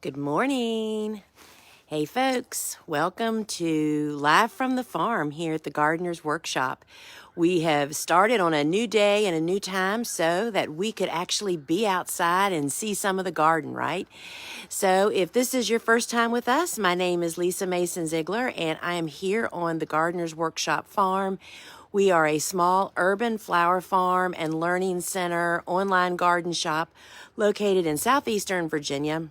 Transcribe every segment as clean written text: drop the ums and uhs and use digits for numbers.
Good morning. Hey folks, welcome to Live from the Farm here at the Gardener's Workshop. We have started on a new day and a new time so that we could actually be outside and see some of the garden, right? So if this is your first time with us, my name is Lisa Mason Ziegler and I am here on the Gardener's Workshop Farm. We are a small urban flower farm and learning center online garden shop located in southeastern Virginia.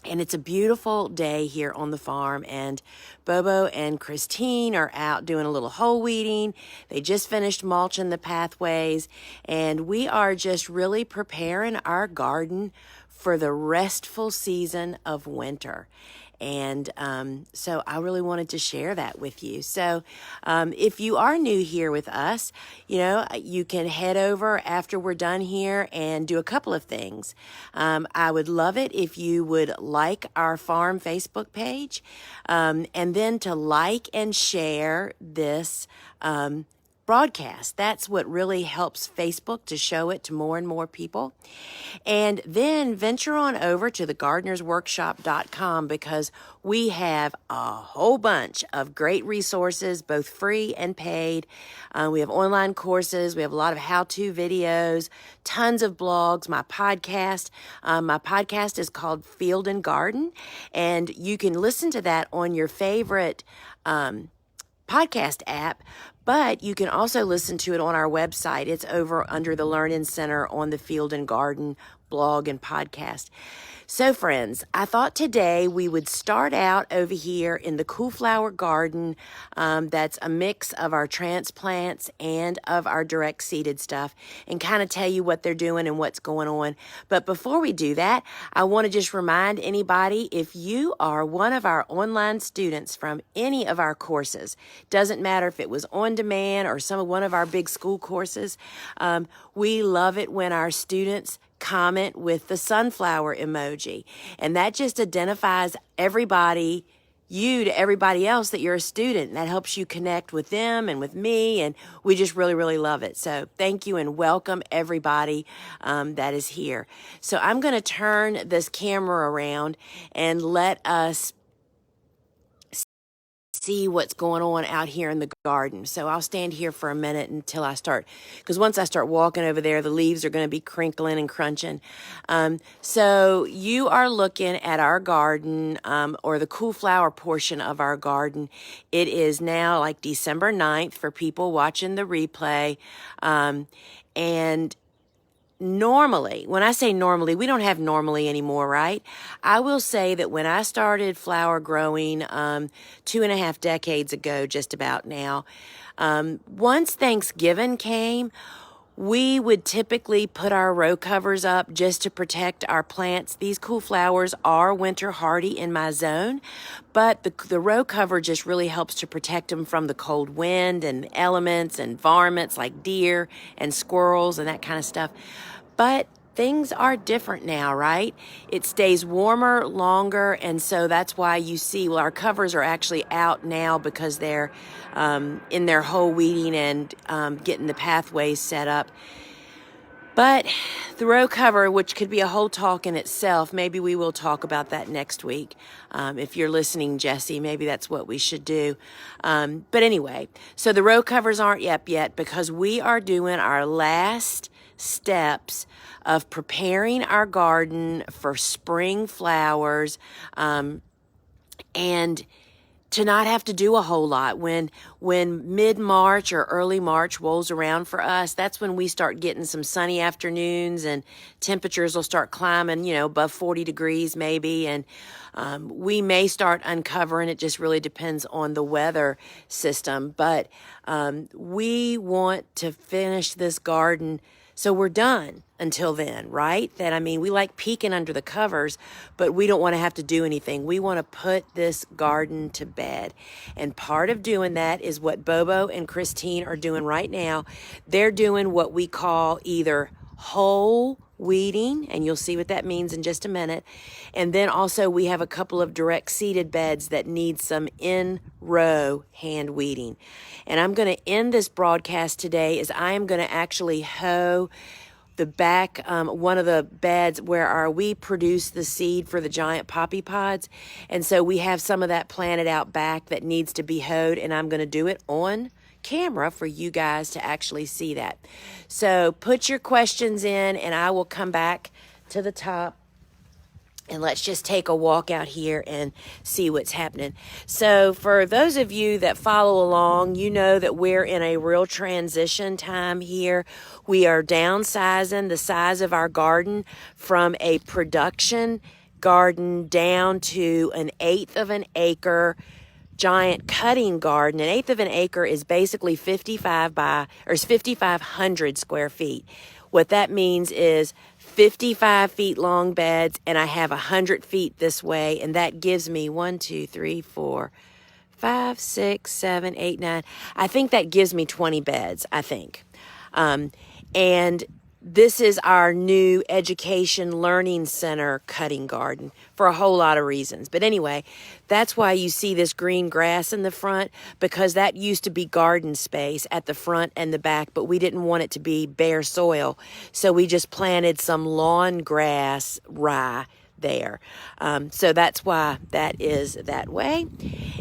And it's a beautiful day here on the farm, and Bobo and Christine are out doing a little hoe weeding. They just finished mulching the pathways, and we are just really preparing our garden for the restful season of winter. And so I really wanted to share that with you. So if you are new here with us, you can head over after we're done here and do a couple of things. I would love it if you would like our farm Facebook page, and then to like and share this broadcast. That's what really helps Facebook to show it to more and more people. And then venture on over to thegardenersworkshop.com because we have a whole bunch of great resources, both free and paid. We have online courses. We have a lot of how-to videos, tons of blogs, my podcast. My podcast is called Field and Garden, and you can listen to that on your favorite podcast app, but you can also listen to it on our website. It's over under the Learning Center on the Field and Garden blog and podcast. So friends, I thought today we would start out over here in the Cool Flower Garden. That's a mix of our transplants and of our direct seeded stuff, and kind of tell you what they're doing and what's going on. But before we do that, I want to just remind anybody, if you are one of our online students from any of our courses, doesn't matter if it was on demand or one of our big school courses, we love it when our students comment with the sunflower emoji, and that just identifies you to everybody else that you're a student, and that helps you connect with them and with me, and we just really love it. So thank you and welcome everybody that is here. So I'm going to turn this camera around and let us see what's going on out here in the garden. So I'll stand here for a minute until I start, because once I start walking over there, the leaves are going to be crinkling and crunching. So you are looking at our garden, or the cool flower portion of our garden. It is now like December 9th for people watching the replay. And normally, when I say normally, we don't have normally anymore, right? I will say that when I started flower growing 2.5 decades ago, just about now, once Thanksgiving came, we would typically put our row covers up just to protect our plants. These cool flowers are winter hardy in my zone, but the row cover just really helps to protect them from the cold wind and elements and varmints like deer and squirrels and that kind of stuff. But things are different now, right? It stays warmer longer, and so that's why you see, our covers are actually out now because they're in their hoe weeding and getting the pathways set up. But the row cover, which could be a whole talk in itself, maybe we will talk about that next week. If you're listening, Jesse, maybe that's what we should do. But anyway, so the row covers aren't up yet because we are doing our last steps of preparing our garden for spring flowers, and to not have to do a whole lot. When mid-March or early March rolls around for us, that's when we start getting some sunny afternoons and temperatures will start climbing, above 40 degrees maybe, and we may start uncovering. It just really depends on the weather system, but we want to finish this garden so we're done until then, right? We like peeking under the covers, but we don't want to have to do anything. We want to put this garden to bed. And part of doing that is what Bobo and Christine are doing right now. They're doing what we call either whole weeding, and you'll see what that means in just a minute. And then also we have a couple of direct seeded beds that need some in-row hand weeding. And I'm going to end this broadcast today as I am going to actually hoe the back, one of the beds where we produce the seed for the giant poppy pods. And so we have some of that planted out back that needs to be hoed, and I'm going to do it on camera for you guys to actually see that. So put your questions in, and I will come back to the top. And let's just take a walk out here and see what's happening. So for those of you that follow along, you know that we're in a real transition time here. We are downsizing the size of our garden from a production garden down to 1/8 of an acre giant cutting garden. 1/8 of an acre is basically 5,500 square feet. What that means is 55 feet long beds, and I have 100 feet this way, and that gives me 1, 2, 3, 4, 5, 6, 7, 8, 9. I think that gives me 20 beds, I think. And this is our new education learning center cutting garden for a whole lot of reasons. But anyway, that's why you see this green grass in the front, because that used to be garden space at the front and the back, but we didn't want it to be bare soil. So we just planted some lawn grass rye there. So that's why that is that way.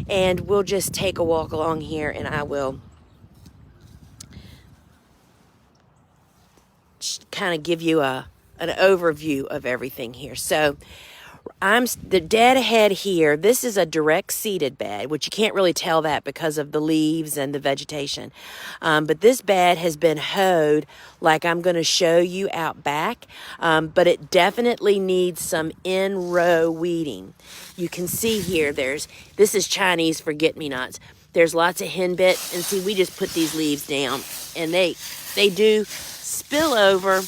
And we'll just take a walk along here, and I will kind of give you an overview of everything here. So I'm the dead ahead here. This is a direct seeded bed, which you can't really tell that because of the leaves and the vegetation. But this bed has been hoed like I'm going to show you out back. But it definitely needs some in-row weeding. You can see here, this is Chinese forget-me-nots. There's lots of henbit, and see, we just put these leaves down, and they do spill over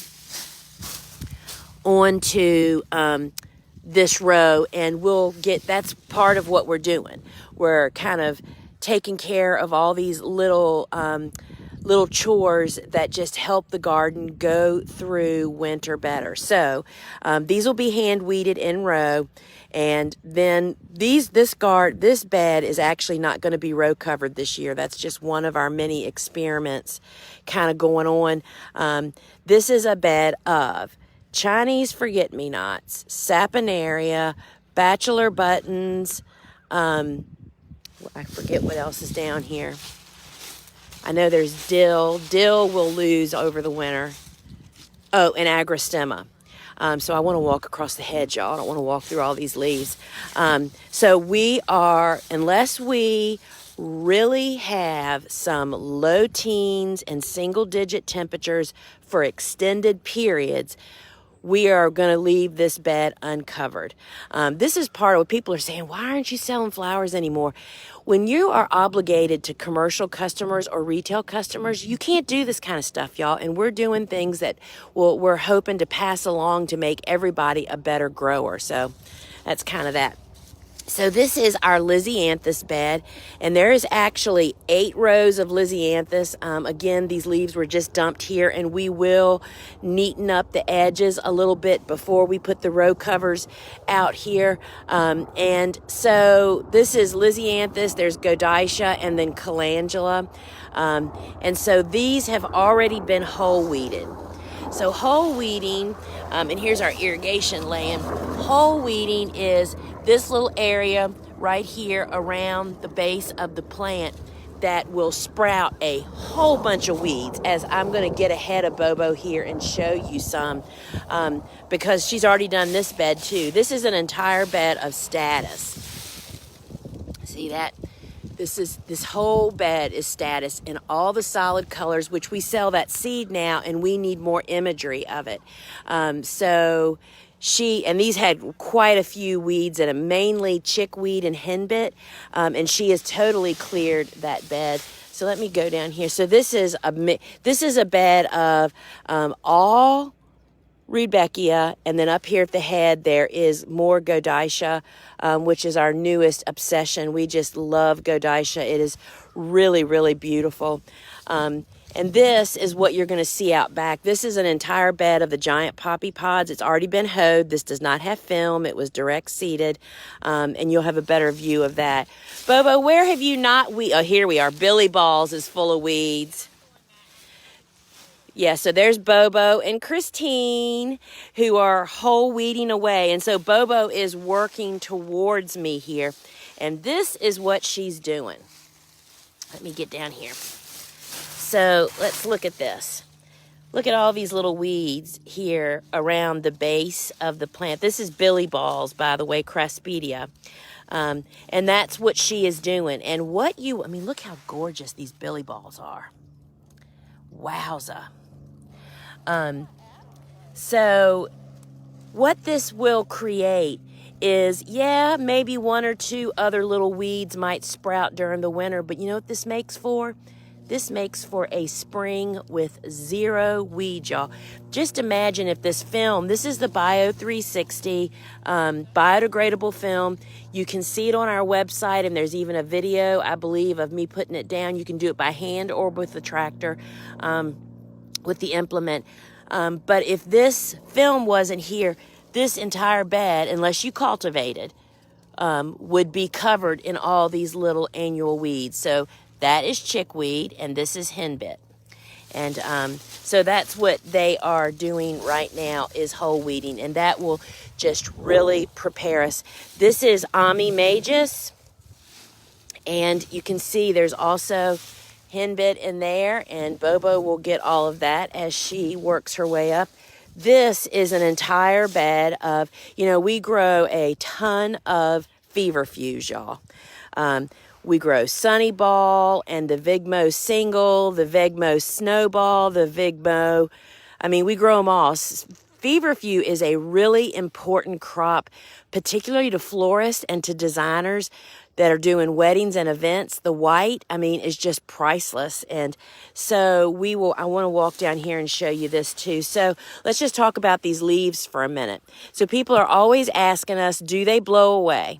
onto this row, and that's part of what we're doing. We're kind of taking care of all these little chores that just help the garden go through winter better. So these will be hand weeded in row, and then this bed is actually not going to be row covered this year. That's just one of our many experiments kind of going on. This is a bed of Chinese forget-me-nots, saponaria, bachelor buttons. I forget what else is down here. I know there's dill. Dill will lose over the winter. Oh, and agrostemma. So I want to walk across the hedge, y'all. I don't want to walk through all these leaves. So unless we really have some low teens and single-digit temperatures for extended periods, we are going to leave this bed uncovered. This is part of what people are saying, why aren't you selling flowers anymore? When you are obligated to commercial customers or retail customers, you can't do this kind of stuff, y'all. And we're doing things that we're hoping to pass along to make everybody a better grower. So that's kind of that. So this is our Lisianthus bed, and there is actually 8 rows of Lisianthus. Again, these leaves were just dumped here, and we will neaten up the edges a little bit before we put the row covers out here. And so this is Lisianthus, there's Godicia, and then Calendula. And so these have already been whole weeded. So whole weeding, and here's our irrigation land. Whole weeding is this little area right here around the base of the plant that will sprout a whole bunch of weeds, as I'm going to get ahead of Bobo here and show you some, because she's already done this bed too. This is an entire bed of status. See that? This whole bed is status in all the solid colors, which we sell that seed now, and we need more imagery of it. And these had quite a few weeds, and mainly chickweed and henbit, and she has totally cleared that bed. So let me go down here. So this is a bed of all Rudbeckia, and then up here at the head there is more Godicia, which is our newest obsession. We just love Godicia. It is really, really beautiful. And this is what you're going to see out back. This is an entire bed of the giant poppy pods. It's already been hoed. This does not have film. It was direct seeded, and you'll have a better view of that. Bobo, where have you not? Oh, here we are. Billy Balls is full of weeds. Yeah, so there's Bobo and Christine who are whole weeding away. And so Bobo is working towards me here. And this is what she's doing. Let me get down here. So let's look at this. Look at all these little weeds here around the base of the plant. This is Billy Balls, by the way, Craspedia. And that's what she is doing. And look how gorgeous these Billy Balls are. Wowza. So what this will create is, yeah, maybe one or two other little weeds might sprout during the winter, but you know what this makes for? This makes for a spring with zero weeds, y'all. Just imagine if this film, this is the Bio 360 biodegradable film. You can see it on our website, and there's even a video, I believe, of me putting it down. You can do it by hand or with the tractor, with the implement. But if this film wasn't here, this entire bed, unless you cultivated, would be covered in all these little annual weeds. So that is chickweed, and this is henbit. And so that's what they are doing right now, is whole weeding, and that will just really prepare us. This is Ami Magus, and you can see there's also henbit in there, and Bobo will get all of that as she works her way up. This is an entire bed of, we grow a ton of feverfews, y'all. We grow Sunny Ball and the Vigmo Single, the Vigmo Snowball, the Vigmo. We grow them all. Feverfew is a really important crop, particularly to florists and to designers that are doing weddings and events. The white, is just priceless. And so I want to walk down here and show you this too. So let's just talk about these leaves for a minute. So people are always asking us, do they blow away?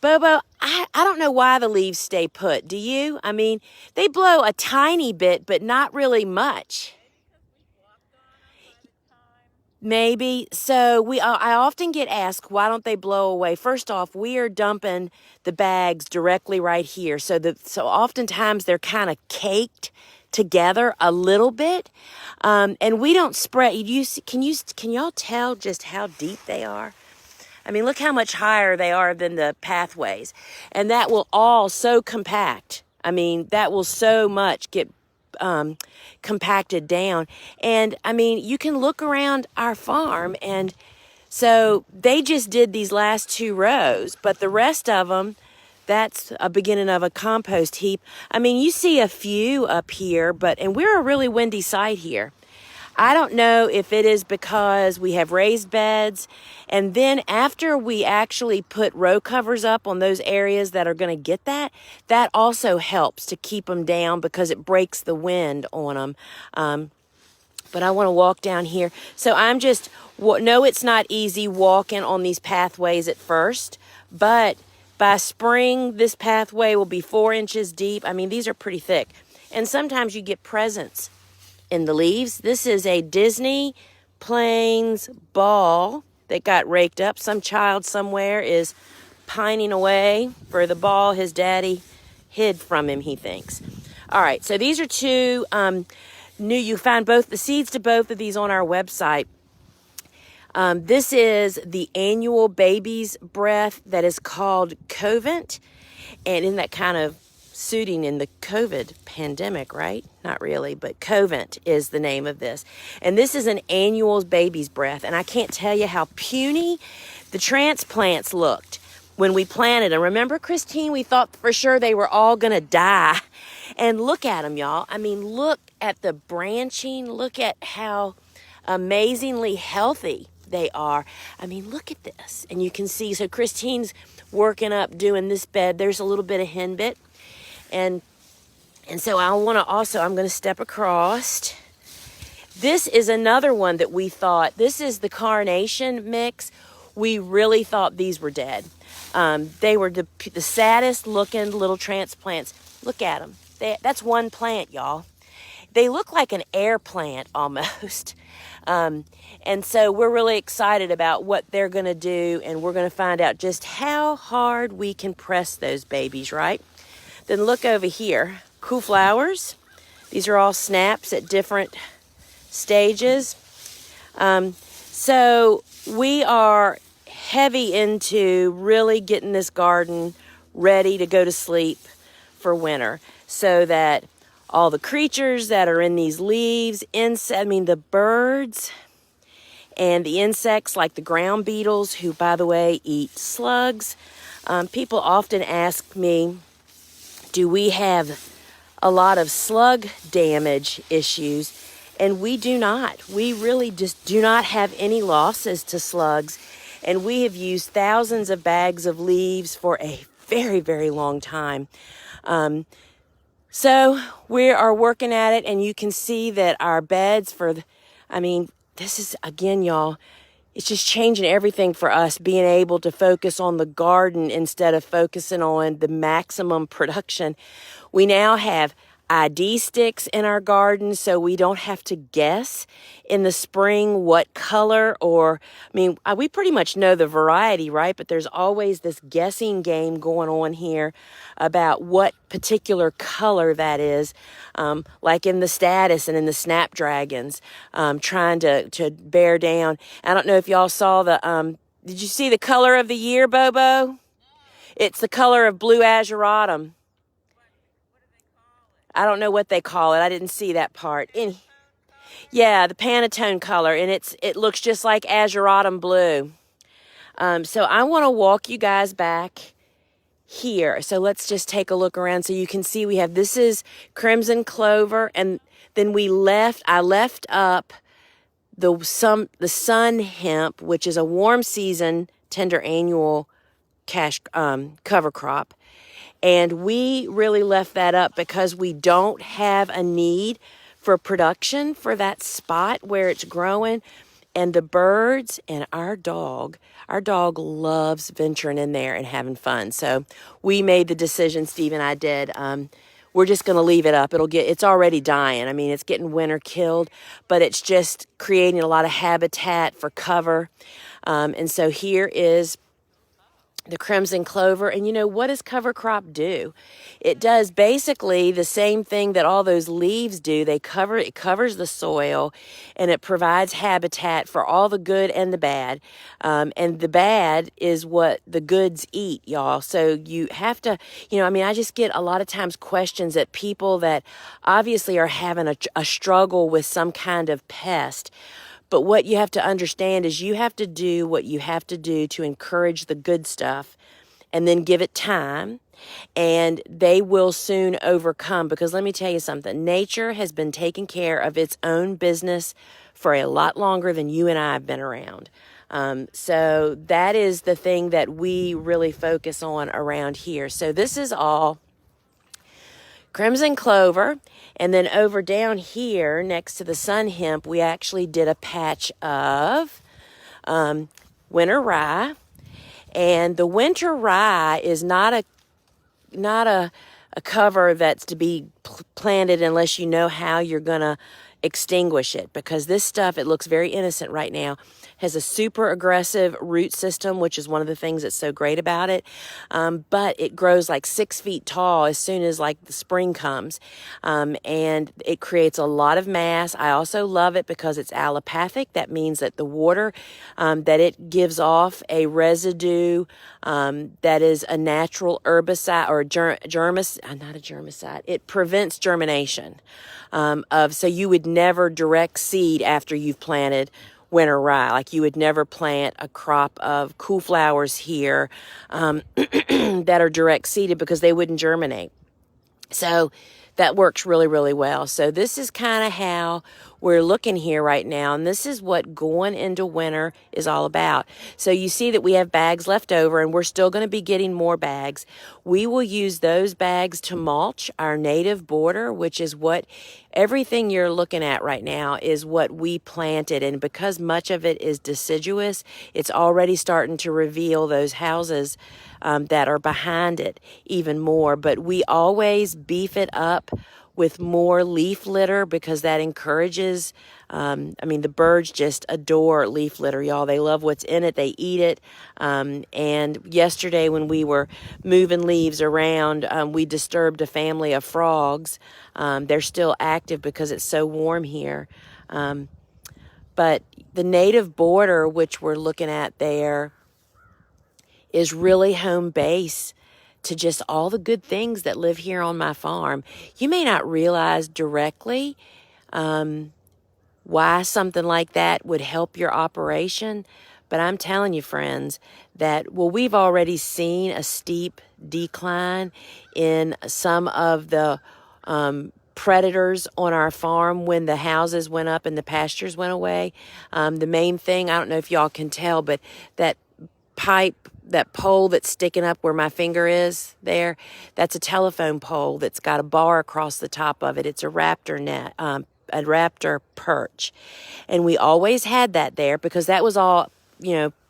Bobo, I don't know why the leaves stay put. Do you? They blow a tiny bit, but not really much. Maybe. So I often get asked, why don't they blow away? First off, we are dumping the bags directly right here. So oftentimes they're kind of caked together a little bit. And we don't spread. Can y'all tell just how deep they are? Look how much higher they are than the pathways. And that will all so compact. That will so much get compacted down. And, you can look around our farm, and so they just did these last 2 rows, but the rest of them, that's a beginning of a compost heap. You see a few up here, and we're a really windy site here. I don't know if it is because we have raised beds, and then after we actually put row covers up on those areas that are going to get that also helps to keep them down because it breaks the wind on them. But I want to walk down here. So it's not easy walking on these pathways at first, but by spring, this pathway will be 4 inches deep. These are pretty thick. And sometimes you get presents in the leaves. This is a Disney Plains ball that got raked up. Some child somewhere is pining away for the ball his daddy hid from him, he thinks. All right, so these are 2 new. You find both the seeds to both of these on our website. This is the annual baby's breath that is called Covent, and in that kind of suiting in the COVID pandemic, right? Not really, but Covent is the name of this. And this is an annual baby's breath. And I can't tell you how puny the transplants looked when we planted them. Remember, Christine, we thought for sure they were all going to die. And look at them, y'all. Look at the branching. Look at how amazingly healthy they are. Look at this. And you can see, so Christine's working up doing this bed. There's a little bit of henbit. And so I'm going to step across. This is another one that we thought, this is the carnation mix. We really thought these were dead. They were the saddest looking little transplants. Look at them. That's one plant, y'all. They look like an air plant almost. And so we're really excited about what they're going to do, and we're going to find out just how hard we can press those babies, right? Then look over here, cool flowers. These are all snaps at different stages. So we are heavy into really getting this garden ready to go to sleep for winter, so that all the creatures that are in these leaves, the birds and the insects like the ground beetles, who, by the way, eat slugs. People often ask me, do we have a lot of slug damage issues? And we do not. We really just do not have any losses to slugs. And we have used thousands of bags of leaves for a very, very long time. So we are working at it, and you can see that our beds this is, again, y'all, it's just changing everything for us, being able to focus on the garden instead of focusing on the maximum production. We now have ID sticks in our garden, so we don't have to guess in the spring what color, we pretty much know the variety, right? But there's always this guessing game going on here about what particular color that is, like in the status and in the snapdragons, trying to bear down. I don't know if y'all saw did you see the color of the year, Bobo? It's the color of blue ageratum. I don't know what they call it. I didn't see that part. Yeah, the Pantone color, and it looks just like ageratum blue. So I want to walk you guys back here. So let's just take a look around so you can see this is crimson clover, and then I left up the sun hemp, which is a warm season tender annual cover crop. And we really left that up because we don't have a need for production for that spot where it's growing. And the birds and our dog loves venturing in there and having fun. So we made the decision, Steve and I did, we're just going to leave it up. It's already dying. It's getting winter killed, but it's just creating a lot of habitat for cover. And so here is the crimson clover. And what does cover crop do? It does basically the same thing that all those leaves do. It covers the soil, and it provides habitat for all the good and the bad. And the bad is what the goods eat, y'all. So you have to, I just get a lot of times questions at people that obviously are having a struggle with some kind of pest. But what you have to understand is you have to do what you have to do to encourage the good stuff, and then give it time, and they will soon overcome. Because let me tell you something, nature has been taking care of its own business for a lot longer than you and I have been around. So that is the thing that we really focus on around here. So this is all crimson clover. And then over down here next to the sun hemp, we actually did a patch of winter rye. And the winter rye is not a cover that's to be planted unless you know how you're going to extinguish it, because this stuff, it looks very innocent right now, has a super aggressive root system, which is one of the things that's so great about it. But it grows like 6 feet tall as soon as like the spring comes. And it creates a lot of mass. I also love it because it's allopathic. That means that the water that it gives off a residue that is a natural herbicide or not a germicide. It prevents germination so you would never direct seed after you've planted winter rye. Like you would never plant a crop of cool flowers here that are direct seeded, because they wouldn't germinate. So that works really, really well. So this is kind of how we're looking here right now. And this is what going into winter is all about. So you see that we have bags left over, and we're still going to be getting more bags. We will use those bags to mulch our native border, which is what everything you're looking at right now is what we planted. And because much of it is deciduous, it's already starting to reveal those houses that are behind it even more. But we always beef it up with more leaf litter, because that encourages, the birds just adore leaf litter, y'all. They love what's in it. They eat it. And yesterday when we were moving leaves around, we disturbed a family of frogs. They're still active because it's so warm here. But the native border, which we're looking at there, is really home base to just all the good things that live here on my farm. You may not realize directly why something like that would help your operation, but I'm telling you, friends, that, well, we've already seen a steep decline in some of the predators on our farm when the houses went up and the pastures went away. The main thing, I don't know if y'all can tell, but that pole that's sticking up where my finger is there, that's a telephone pole that's got a bar across the top of it. It's a raptor net, a raptor perch. And we always had that there because that was all,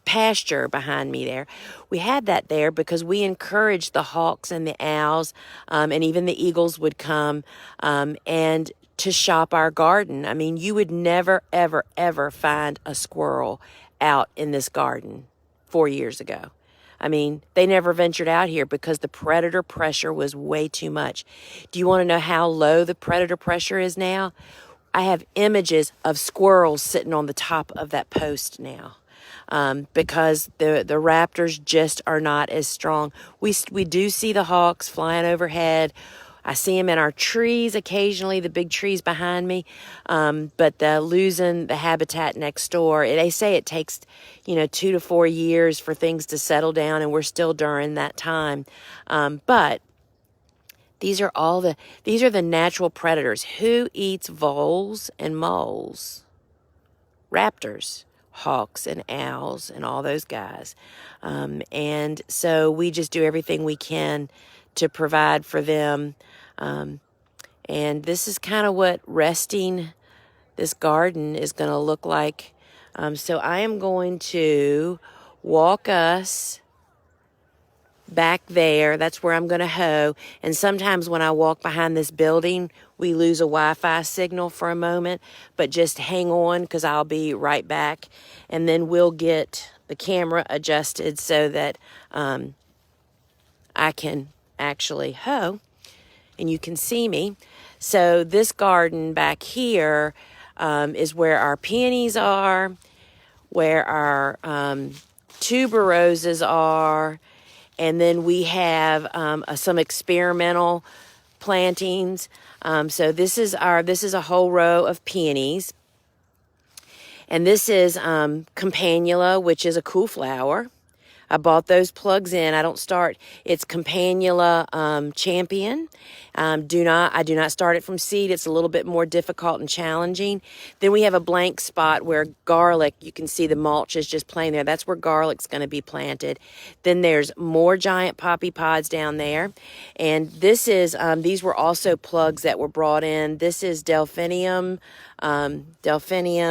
pasture behind me there. We had that there because we encouraged the hawks and the owls, and even the eagles would come and to shop our garden. I mean, you would never, ever, ever find a squirrel out in this garden 4 years ago. I mean, they never ventured out here because the predator pressure was way too much. Do you want to know how low the predator pressure is now? I have images of squirrels sitting on the top of that post now. Because the raptors just are not as strong. We do see the hawks flying overhead. I see them in our trees occasionally, the big trees behind me, but losing the habitat next door. They say it takes, 2 to 4 years for things to settle down, and we're still during that time. But these are the natural predators. Who eats voles and moles? Raptors. Hawks and owls and all those guys. And so we just do everything we can to provide for them. And this is kind of what resting this garden is going to look like. So I am going to walk us back there. That's where I'm going to hoe. And sometimes when I walk behind this building, we lose a Wi-Fi signal for a moment, but just hang on because I'll be right back. And then we'll get the camera adjusted so that I can actually hoe and you can see me. So this garden back here is where our peonies are, where our tuberoses are, and then we have some experimental plantings. So this is a whole row of peonies. And this is campanula, which is a cool flower. I bought those plugs in. It's campanula champion. I do not start it from seed. It's a little bit more difficult and challenging. Then we have a blank spot where garlic, you can see the mulch is just plain there. That's where garlic's going to be planted. Then there's more giant poppy pods down there. And this is, these were also plugs that were brought in. This is Delphinium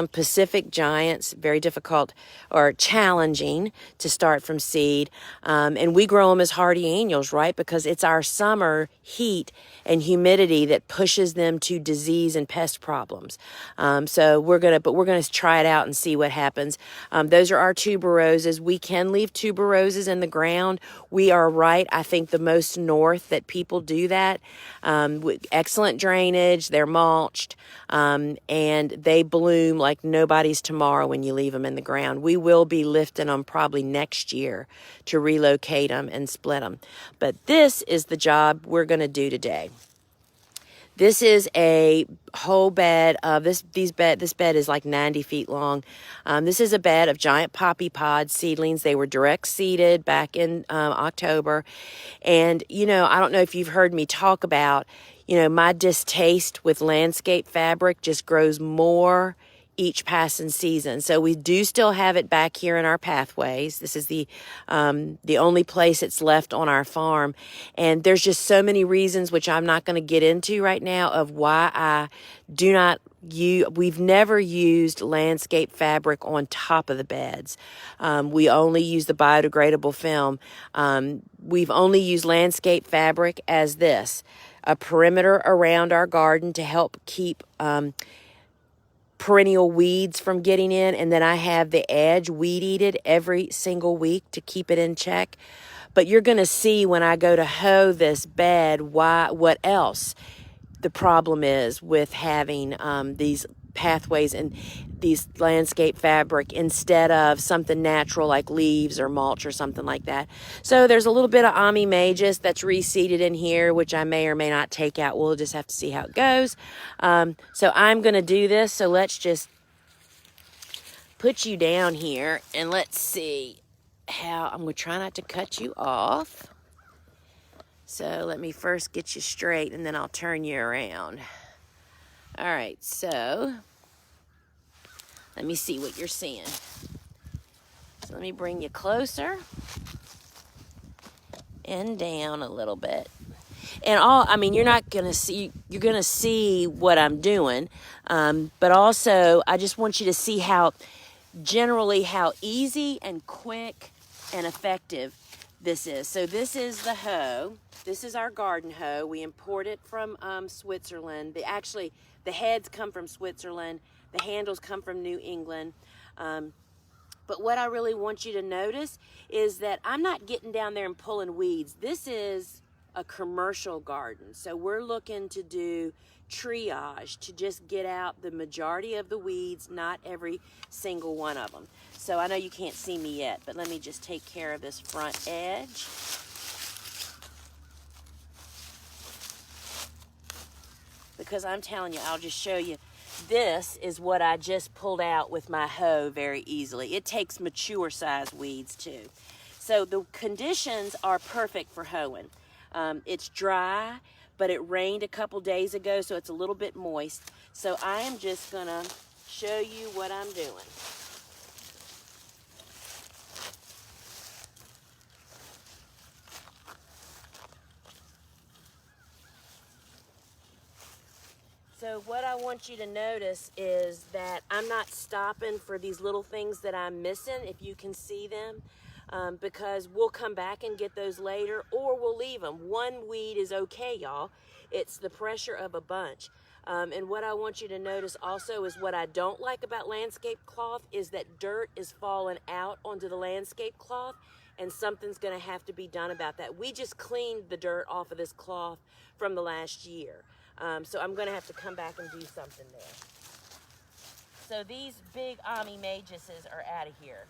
Pacific Giants, very difficult or challenging to start from seed. And we grow them as hardy annuals, right? Because it's our summer heat and humidity that pushes them to disease and pest problems. So we're gonna try it out and see what happens. Those are our tuberoses. We can leave tuberoses in the ground. We are right, I think, the most north that people do that. With excellent drainage, they're mulched, and they bloom like nobody's tomorrow when you leave them in the ground. We will be lifting them probably next year to relocate them and split them. But this is the job we're going to do today. This is a whole bed of this bed is like 90 feet long. This is a bed of giant poppy pod seedlings. They were direct seeded back in October. And, I don't know if you've heard me talk about, my distaste with landscape fabric just grows more each passing season. So we do still have it back here in our pathways. This is the only place it's left on our farm. And there's just so many reasons, which I'm not going to get into right now, of why we've never used landscape fabric on top of the beds. We only use the biodegradable film. We've only used landscape fabric as a perimeter around our garden to help keep perennial weeds from getting in, and then I have the edge weed-eated every single week to keep it in check. But you're going to see when I go to hoe this bed what else the problem is with having these pathways in these landscape fabric instead of something natural like leaves or mulch or something like that. So there's a little bit of Ami Magus that's reseeded in here, which I may or may not take out. We'll just have to see how it goes. So I'm going to do this. So let's just put you down here and let's see how I'm going to try not to cut you off. So let me first get you straight and then I'll turn you around. All right, so let me see what you're seeing. So let me bring you closer and down a little bit. And I mean, you're going to see what I'm doing. But also, I just want you to see how easy and quick and effective this is. So this is the hoe. This is our garden hoe. We import it from Switzerland. The heads come from Switzerland. The handles come from New England. But what I really want you to notice is that I'm not getting down there and pulling weeds. This is a commercial garden. So we're looking to do triage to just get out the majority of the weeds, not every single one of them. So I know you can't see me yet, but let me just take care of this front edge. Because I'm telling you, I'll just show you. This is what I just pulled out with my hoe very easily. It takes mature size weeds too. So the conditions are perfect for hoeing. It's dry, but it rained a couple days ago, so it's a little bit moist. So I am just gonna show you what I'm doing. So what I want you to notice is that I'm not stopping for these little things that I'm missing, if you can see them, because we'll come back and get those later, or we'll leave them. One weed is okay, y'all. It's the pressure of a bunch. And what I want you to notice also is what I don't like about landscape cloth is that dirt is falling out onto the landscape cloth, and something's going to have to be done about that. We just cleaned the dirt off of this cloth from the last year. So I'm going to have to come back and do something there. So these big Ami Maguses are out of here.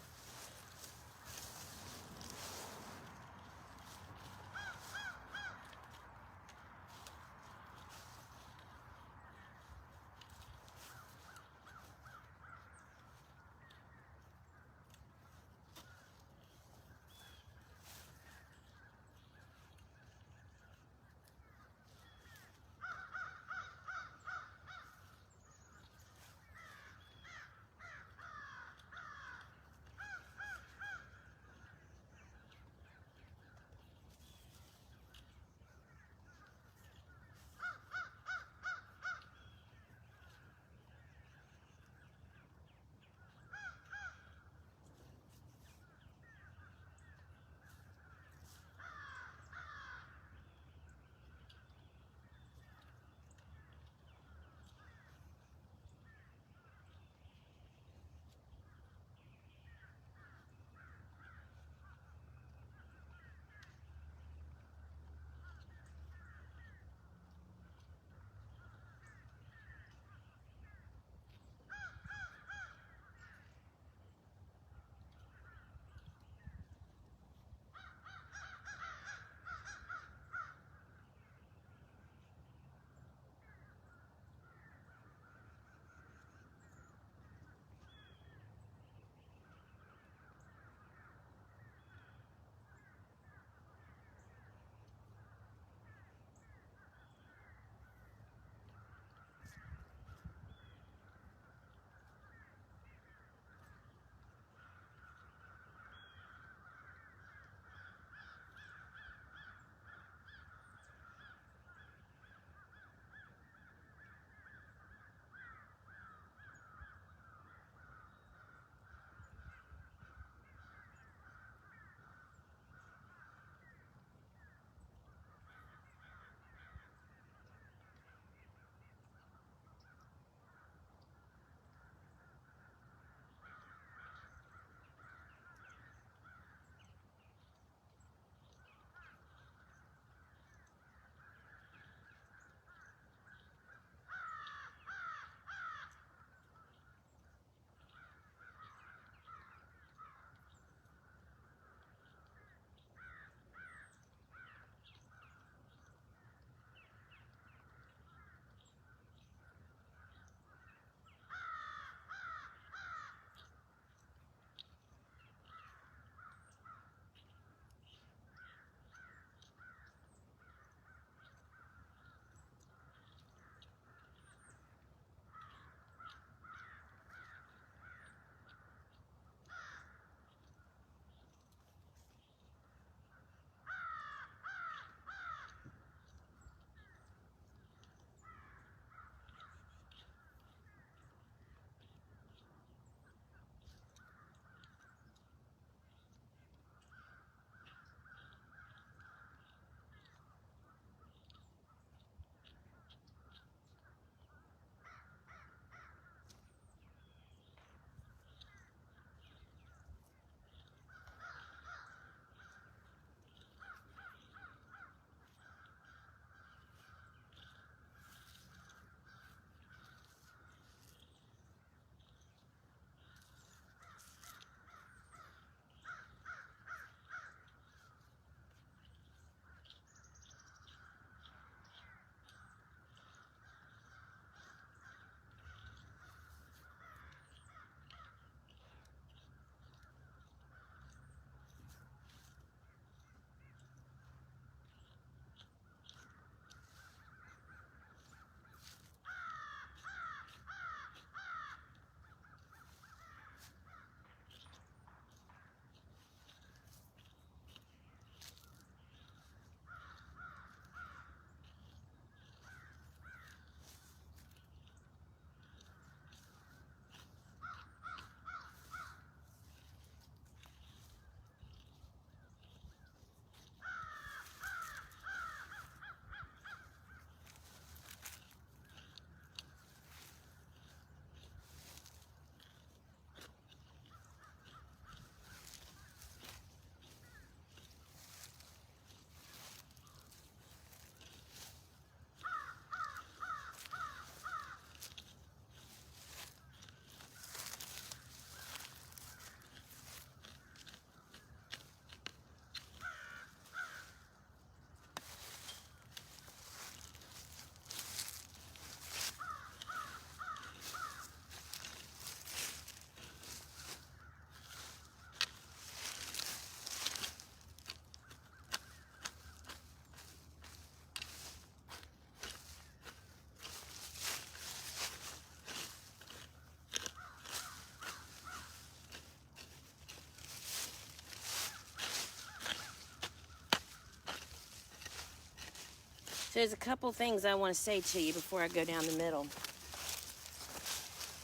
So there's a couple things I want to say to you before I go down the middle.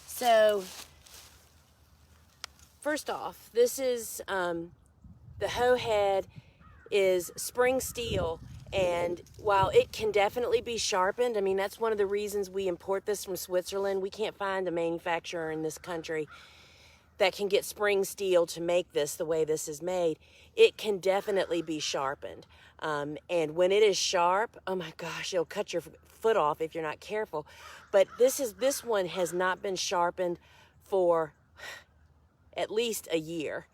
So first off, this is the hoe head is spring steel, and while it can definitely be sharpened, I mean, that's one of the reasons we import this from Switzerland. We can't find a manufacturer in this country that can get spring steel to make this the way this is made. It can definitely be sharpened. And when it is sharp, oh my gosh, it'll cut your foot off if you're not careful. But this one has not been sharpened for at least a year.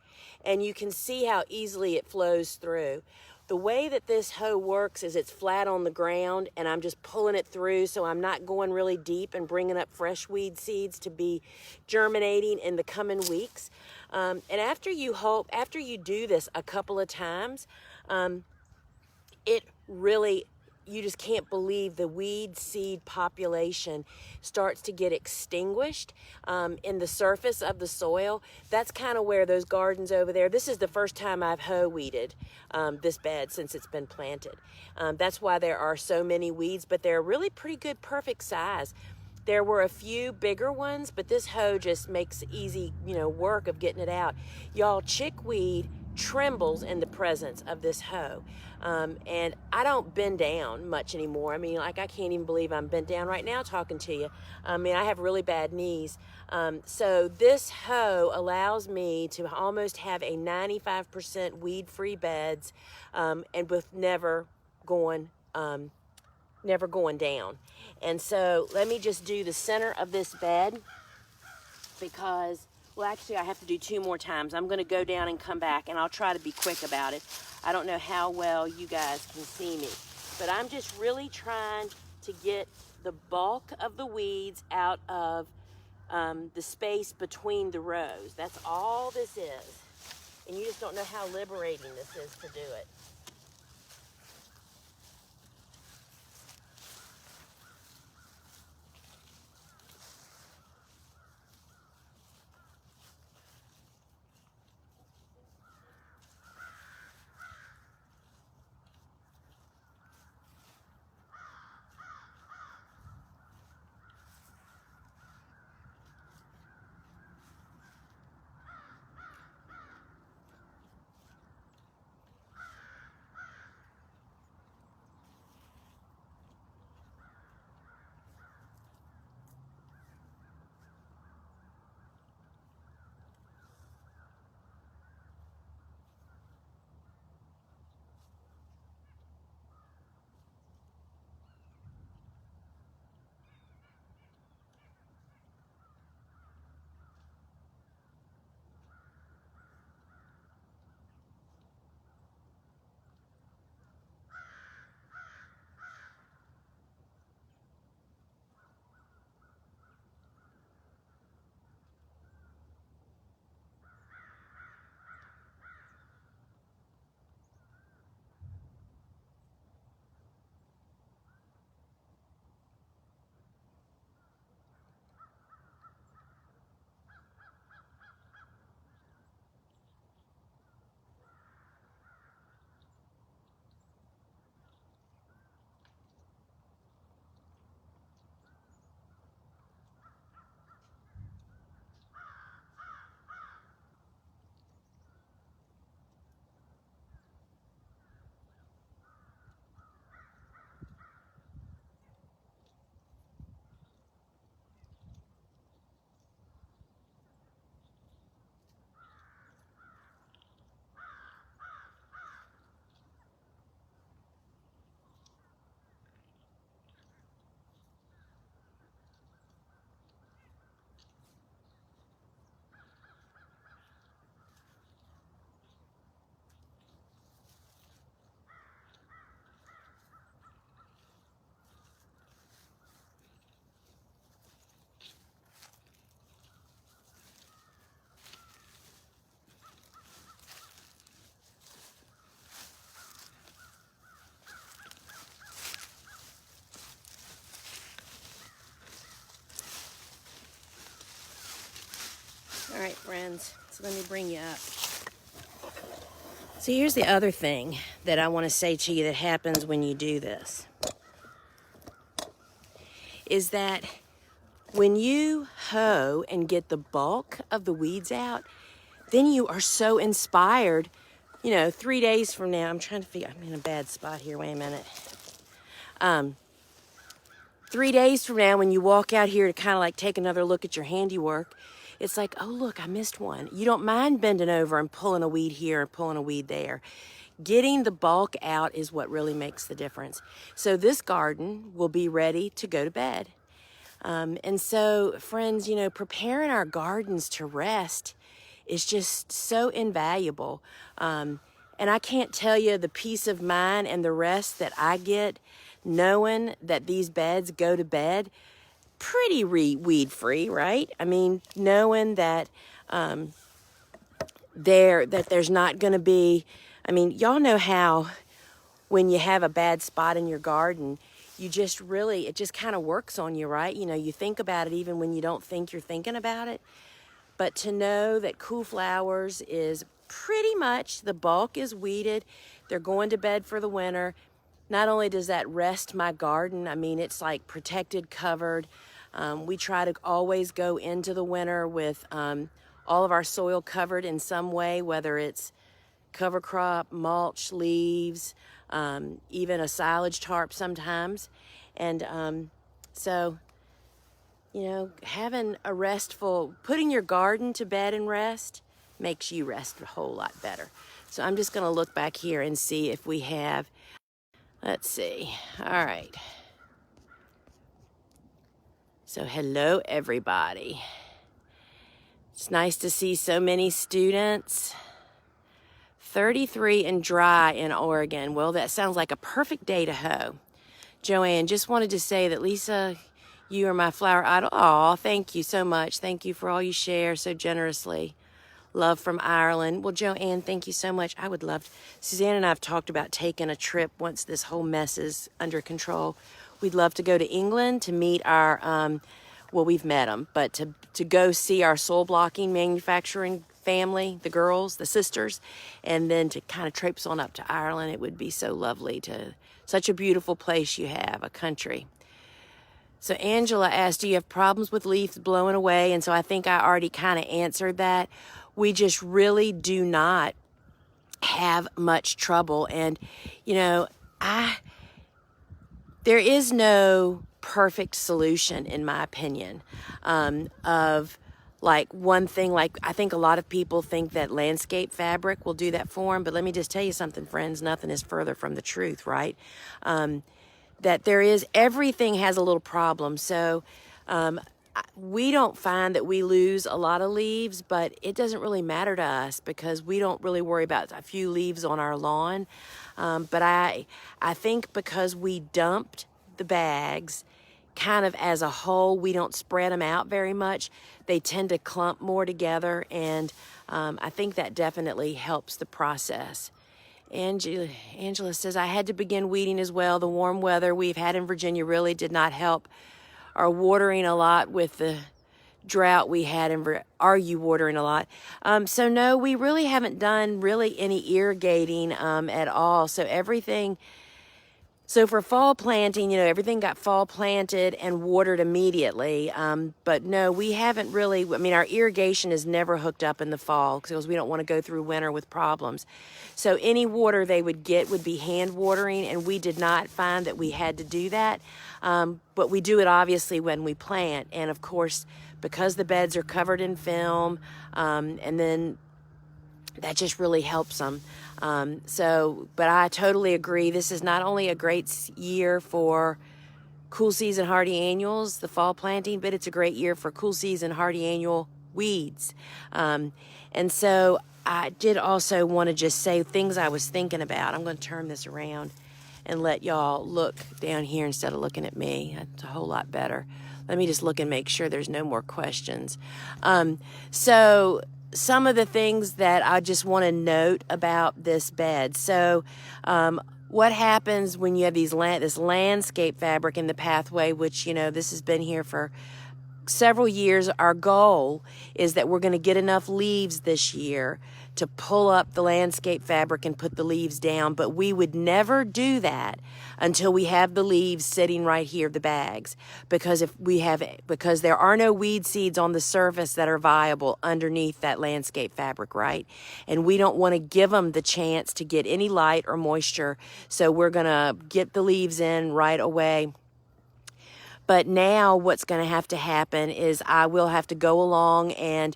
And you can see how easily it flows through. The way that this hoe works is it's flat on the ground, and I'm just pulling it through, so I'm not going really deep and bringing up fresh weed seeds to be germinating in the coming weeks. And after you do this a couple of times, it really, you just can't believe the weed seed population starts to get extinguished in the surface of the soil. That's kind of where those gardens over there, this is the first time I've hoe weeded this bed since it's been planted. That's why there are so many weeds, but they're really pretty good, perfect size. There were a few bigger ones, but this hoe just makes easy, work of getting it out. Y'all, chickweed trembles in the presence of this hoe. And I don't bend down much anymore. I mean, like, I can't even believe I'm bent down right now talking to you. I mean, I have really bad knees. So this hoe allows me to almost have a 95% weed-free beds, and with never going down. And so let me just do the center of this bed, because, well, actually I have to do 2 more times. I'm going to go down and come back, and I'll try to be quick about it. I don't know how well you guys can see me, but I'm just really trying to get the bulk of the weeds out of the space between the rows. That's all this is. And you just don't know how liberating this is to do it. All right, friends, so let me bring you up. So here's the other thing that I want to say to you that happens when you do this. is that when you hoe and get the bulk of the weeds out, then you are so inspired. 3 days from now, I'm trying to figure, I'm in a bad spot here, wait a minute. 3 days from now, when you walk out here to kind of like take another look at your handiwork, it's like, oh, look, I missed one. You don't mind bending over and pulling a weed here and pulling a weed there. Getting the bulk out is what really makes the difference. So this garden will be ready to go to bed. And so, friends, preparing our gardens to rest is just so invaluable. And I can't tell you the peace of mind and the rest that I get knowing that these beds go to bed pretty weed-free, right? I mean, knowing that there's not going to be, y'all know how when you have a bad spot in your garden, it just kind of works on you, right? You think about it even when you don't think you're thinking about it. But to know that Cool Flowers is pretty much, the bulk is weeded. They're going to bed for the winter. Not only does that rest my garden, it's like protected, covered. We try to always go into the winter with all of our soil covered in some way, whether it's cover crop, mulch, leaves, even a silage tarp sometimes. And so, having putting your garden to bed and rest makes you rest a whole lot better. So I'm just going to look back here and see if we have, let's see. All right. So hello, everybody. It's nice to see so many students. 33 and dry in Oregon. Well, that sounds like a perfect day to hoe. Joanne, just wanted to say that Lisa, you are my flower idol. Aw, thank you so much. Thank you for all you share so generously. Love from Ireland. Well, Joanne, thank you so much. I would love, Suzanne and I have talked about taking a trip once this whole mess is under control. We'd love to go to England to meet our, we've met them, but to go see our soil blocking manufacturing family, the girls, the sisters, and then to kind of traipse on up to Ireland. It would be so lovely such a beautiful place you have, a country. So Angela asked, do you have problems with leaves blowing away? And so I think I already kind of answered that. We just really do not have much trouble. And, there is no perfect solution, in my opinion, of like one thing. Like, I think a lot of people think that landscape fabric will do that for them. But let me just tell you something, friends, nothing is further from the truth, right? That everything has a little problem. So we don't find that we lose a lot of leaves, but it doesn't really matter to us because we don't really worry about a few leaves on our lawn. But I think because we dumped the bags kind of as a whole, we don't spread them out very much. They tend to clump more together, and I think that definitely helps the process. Angela says, I had to begin weeding as well. The warm weather we've had in Virginia really did not help. Are watering a lot with the drought we had are you watering a lot? So no, we really haven't done really any irrigating at all. So for fall planting, everything got fall planted and watered immediately. But no, we haven't really, our irrigation is never hooked up in the fall because we don't want to go through winter with problems. So any water they would get would be hand watering, and we did not find that we had to do that. But we do it obviously when we plant. And of course, because the beds are covered in film, and then that just really helps them. But I totally agree. This is not only a great year for cool season hardy annuals, the fall planting, but it's a great year for cool season hardy annual weeds. And so I did also want to just say things I was thinking about. I'm going to turn this around and let y'all look down here instead of looking at me. That's a whole lot better. Let me just look and make sure there's no more questions. So some of the things that I just want to note about this bed. So what happens when you have this landscape fabric in the pathway, which, this has been here for several years. Our goal is that we're going to get enough leaves this year to pull up the landscape fabric and put the leaves down, but we would never do that until we have the leaves sitting right here, the bags, because because there are no weed seeds on the surface that are viable underneath that landscape fabric, right? And we don't want to give them the chance to get any light or moisture, so we're going to get the leaves in right away. But now what's going to happen is I will have to go along and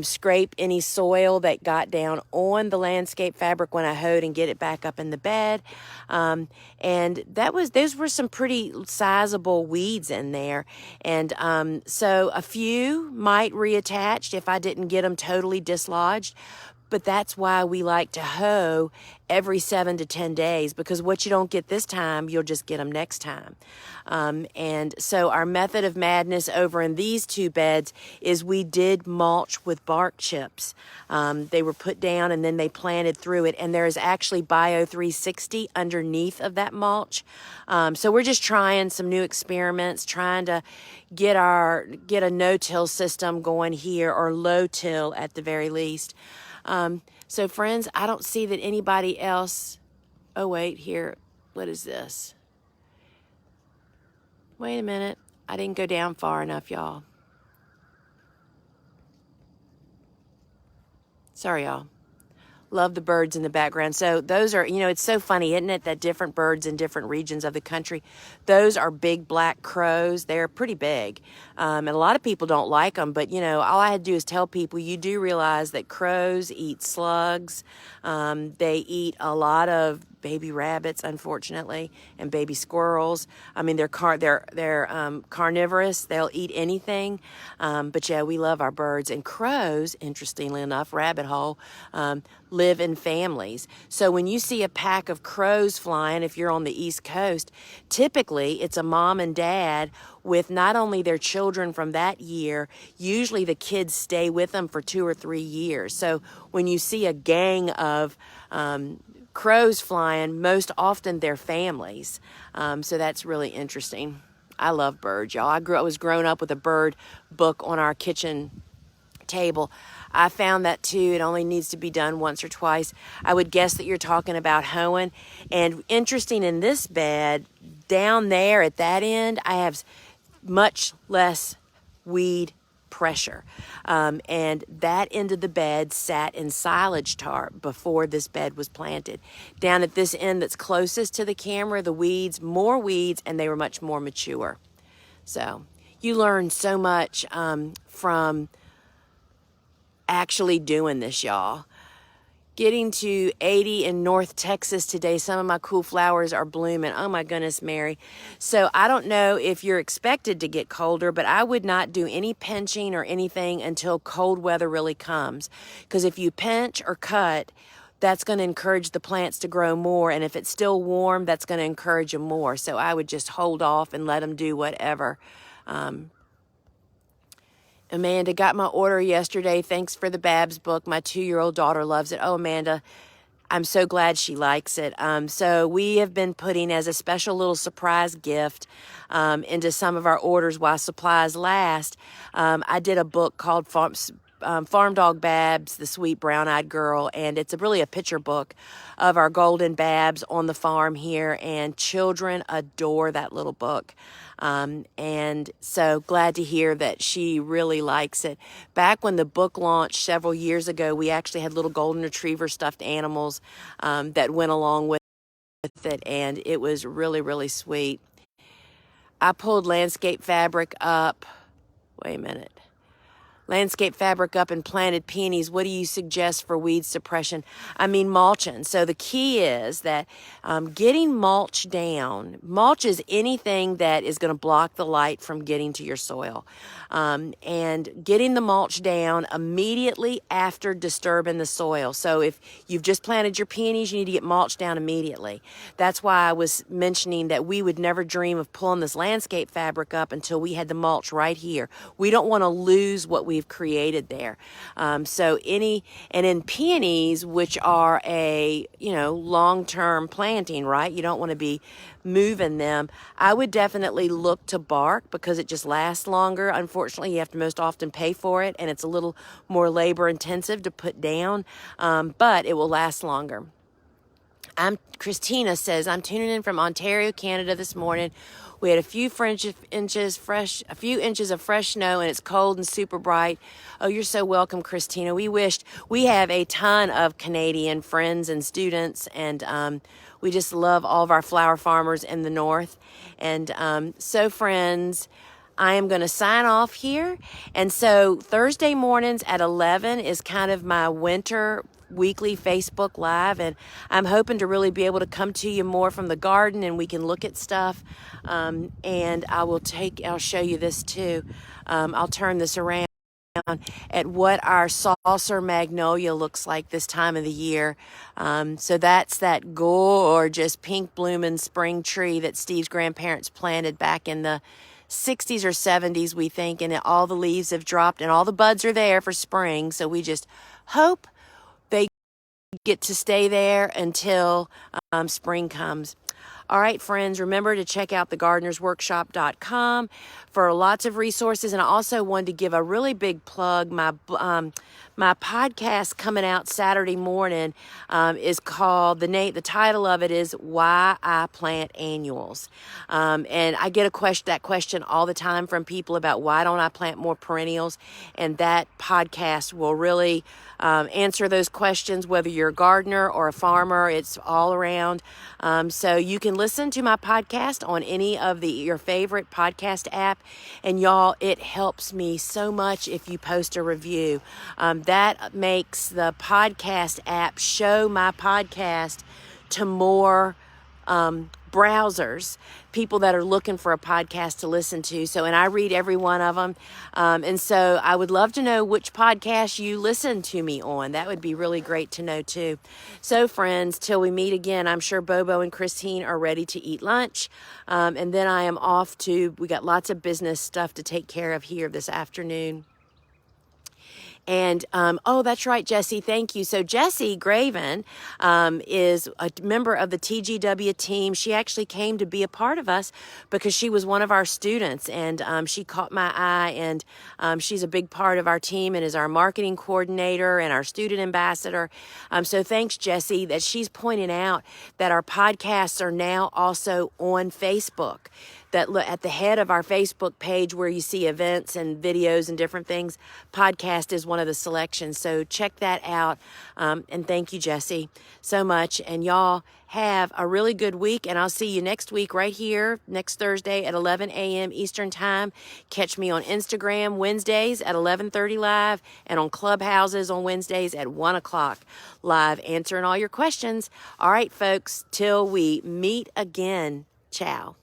scrape any soil that got down on the landscape fabric when I hoed and get it back up in the bed. And those were some pretty sizable weeds in there. And so a few might reattach if I didn't get them totally dislodged. But that's why we like to hoe every 7 to 10 days, because what you don't get this time, you'll just get them next time. And so our method of madness over in these two beds is we did mulch with bark chips. They were put down and then they planted through it, and there is actually Bio 360 underneath of that mulch. So we're just trying some new experiments, trying to get a no-till system going here, or low-till at the very least. So friends, I don't see that anybody else, oh wait, here, what is this? Wait a minute, I didn't go down far enough, y'all. Sorry, y'all. Love the birds in the background. So those are, it's so funny, isn't it, that different birds in different regions of the country, those are big black crows. They're pretty big. And a lot of people don't like them, but, all I had to do is tell people, you do realize that crows eat slugs. They eat a lot of baby rabbits, unfortunately, and baby squirrels. I mean, they're carnivorous. They'll eat anything. But yeah, we love our birds. And crows, interestingly enough, rabbit hole, live in families. So when you see a pack of crows flying, if you're on the East Coast, typically it's a mom and dad with not only their children from that year, usually the kids stay with them for 2 or 3 years. So when you see a gang of crows flying, most often they're families. So that's really interesting. I love birds, y'all. I was grown up with a bird book on our kitchen table. I found that too. It only needs to be done once or twice. I would guess that you're talking about hoeing. And interesting, in this bed, down there at that end, I have much less weed pressure. And that end of the bed sat in silage tarp before this bed was planted. Down at this end that's closest to the camera, the weeds, more weeds, and they were much more mature. So you learn so much from actually doing this, y'all. Getting to 80 in North Texas today. Some of my cool flowers are blooming. Oh my goodness, Mary. So I don't know if you're expected to get colder, but I would not do any pinching or anything until cold weather really comes. Because if you pinch or cut, that's going to encourage the plants to grow more. And if it's still warm, that's going to encourage them more. So I would just hold off and let them do whatever. Amanda got my order yesterday. Thanks for the Babs book. My 2-year-old daughter loves it. Oh, Amanda, I'm so glad she likes it. So we have been putting as a special little surprise gift into some of our orders while supplies last. I did a book called Farm Dog Babs, the Sweet Brown-Eyed Girl, and it's really a picture book of our golden Babs on the farm here, and children adore that little book. And so glad to hear that she really likes it. Back when the book launched several years ago, we actually had little golden retriever stuffed animals that went along with it, and it was really, really sweet. I pulled landscape fabric up. Wait a minute. Landscape fabric up and planted peonies. What do you suggest for weed suppression? I mean, mulching. So the key is that getting mulch down. Mulch is anything that is going to block the light from getting to your soil. And getting the mulch down immediately after disturbing the soil. So if you've just planted your peonies, you need to get mulch down immediately. That's why I was mentioning that we would never dream of pulling this landscape fabric up until we had the mulch right here. We don't want to lose what we've we've created there. And in peonies, which are a, long-term planting, right? You don't want to be moving them. I would definitely look to bark because it just lasts longer. Unfortunately, you have to most often pay for it, and it's a little more labor intensive to put down, but it will last longer. Christina says, I'm tuning in from Ontario, Canada this morning. We had a few inches of fresh snow, and it's cold and super bright. Oh, you're so welcome, Christina. We have a ton of Canadian friends and students, and we just love all of our flower farmers in the north. And so, friends, I am going to sign off here. And so Thursday mornings at 11 is kind of my winter weekly Facebook Live, and I'm hoping to really be able to come to you more from the garden, and we can look at stuff. And I'll show you this too. I'll turn this around at what our saucer magnolia looks like this time of the year. So that's that gorgeous pink blooming spring tree that Steve's grandparents planted back in the 60s or 70s, we think, and all the leaves have dropped and all the buds are there for spring. So we just hope they get to stay there until spring comes. All right, friends, remember to check out thegardenersworkshop.com for lots of resources. And I also wanted to give a really big plug. My podcast coming out Saturday morning is called, the title of it is Why I Plant Annuals. And I get that question all the time from people about why don't I plant more perennials? And that podcast will really answer those questions, whether you're a gardener or a farmer. It's all around. So you can listen to my podcast on any of your favorite podcast app. And y'all, it helps me so much if you post a review. That makes the podcast app show my podcast to more browsers, people that are looking for a podcast to listen to. And I read every one of them. And so I would love to know which podcast you listen to me on. That would be really great to know too. So friends, till we meet again, I'm sure Bobo and Christine are ready to eat lunch. And then I am off we got lots of business stuff to take care of here this afternoon. And, oh, that's right, Jessie, thank you. So Jessie Graven is a member of the TGW team. She actually came to be a part of us because she was one of our students, and she caught my eye, and she's a big part of our team and is our marketing coordinator and our student ambassador. So thanks, Jessie, that she's pointing out that our podcasts are now also on Facebook. That at the head of our Facebook page where you see events and videos and different things, podcast is one of the selections. So check that out. And thank you, Jessie, so much. And y'all have a really good week. And I'll see you next week right here, next Thursday at 11 a.m. Eastern Time. Catch me on Instagram Wednesdays at 11:30 live and on Clubhouses on Wednesdays at 1 o'clock live, answering all your questions. All right, folks, till we meet again. Ciao.